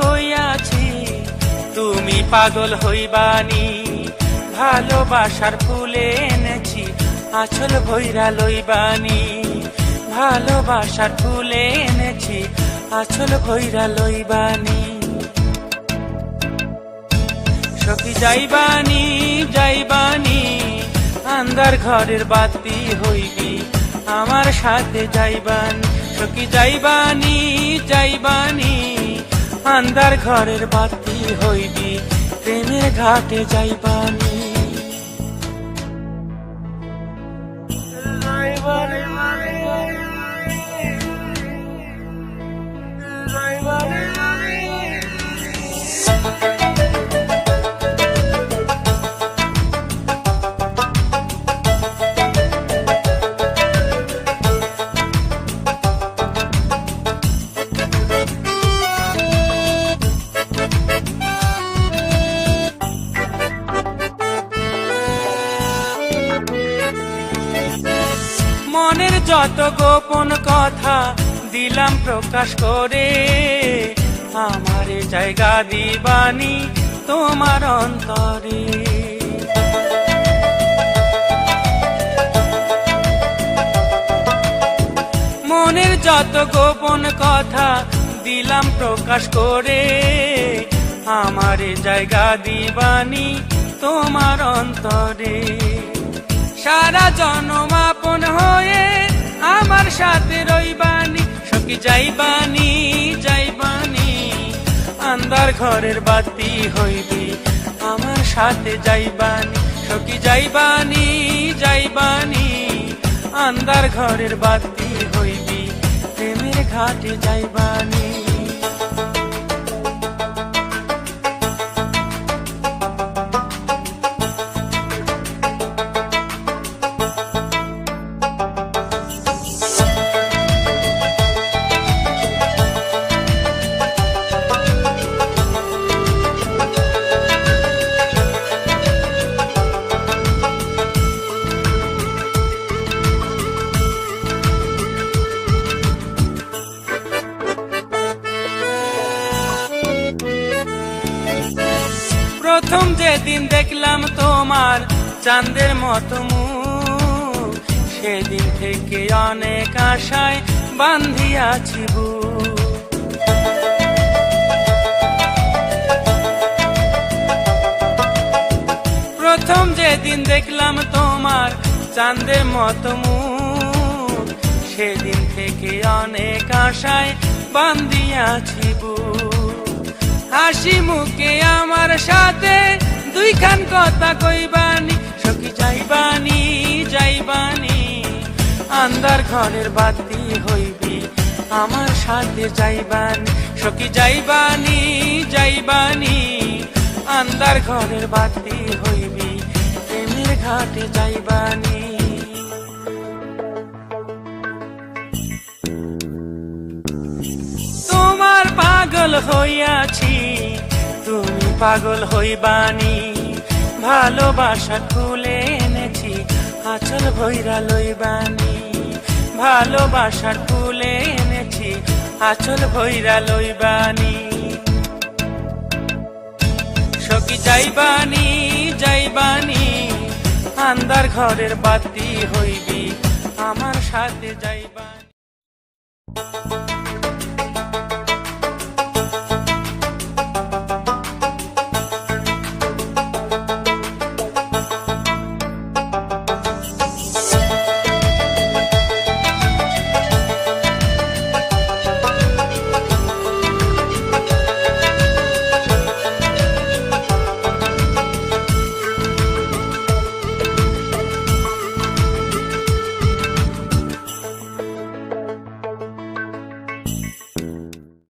হইয়াছি তুমি পাগল হইবানি, ভালোবাসার ফুলে এনেছি আঁচল ভৈরা লইবানি। ভালোবাসার ফুলে এনেছি আঁচল ভৈরা লইবানি। সখী যাইবানি যাইবানি আন্দার ঘরের বাতি হইবি, আমার সাথে যাইবানি। সখী যাইবানি যাইবানি আন্দার ঘরের বাতি হইবি, প্রেমের ঘাটে যাইবানি। মনের যত গোপন কথা দিলাম প্রকাশ করে, আমার জায়গা দিবানি তোমার অন্তরে। মনের যত গোপন কথা দিলাম প্রকাশ করে, আমার জায়গা দিবানি তোমার অন্তরে। সারা জনম আপন হয়ে আমার সাথে রইবানি। সখী যাইবানি যাইবানি আন্দার ঘরের বাতি হইবি, আমার সাথে যাইবানি। সখী যাইবানি যাইবানি আন্দার ঘরের বাতি হইবি, প্রেমের ঘাটে যাইবানি। প্রথম যেদিন দেখলাম তোমার চাঁদের মতো মুখ, সেদিন থেকে অনেক আশায় বান্ধিয়াছি বুক। প্রথম যেদিন দেখলাম তোমার চাঁদের মতো মুখ, সেদিন থেকে অনেক আশায় বান্ধিয়াছি বুক। হাসি মুখে আমার সাথে দুইখান কথা কইবানি। সখী যাইবানি যাইবানি আন্দার ঘরের বাতি হইবি, আমার সাথে যাইবানি। সখী যাইবানি যাইবানি আন্দার ঘরের বাতি হইবি, প্রেমের ঘাটে যাইবানি। তোমার পাগল হইয়াছি তুমি পাগল হইবানি, ভালোবাসা খুলে এনেছি আঁচল ভৈরা লইবানি। ভালোবাসার ফুলে এনেছি আঁচল ভৈরা লইবানি। সখী যাইবানি যাইবানি আন্দার ঘরের বাতি হইবি, আমার সাথে যাইবানি।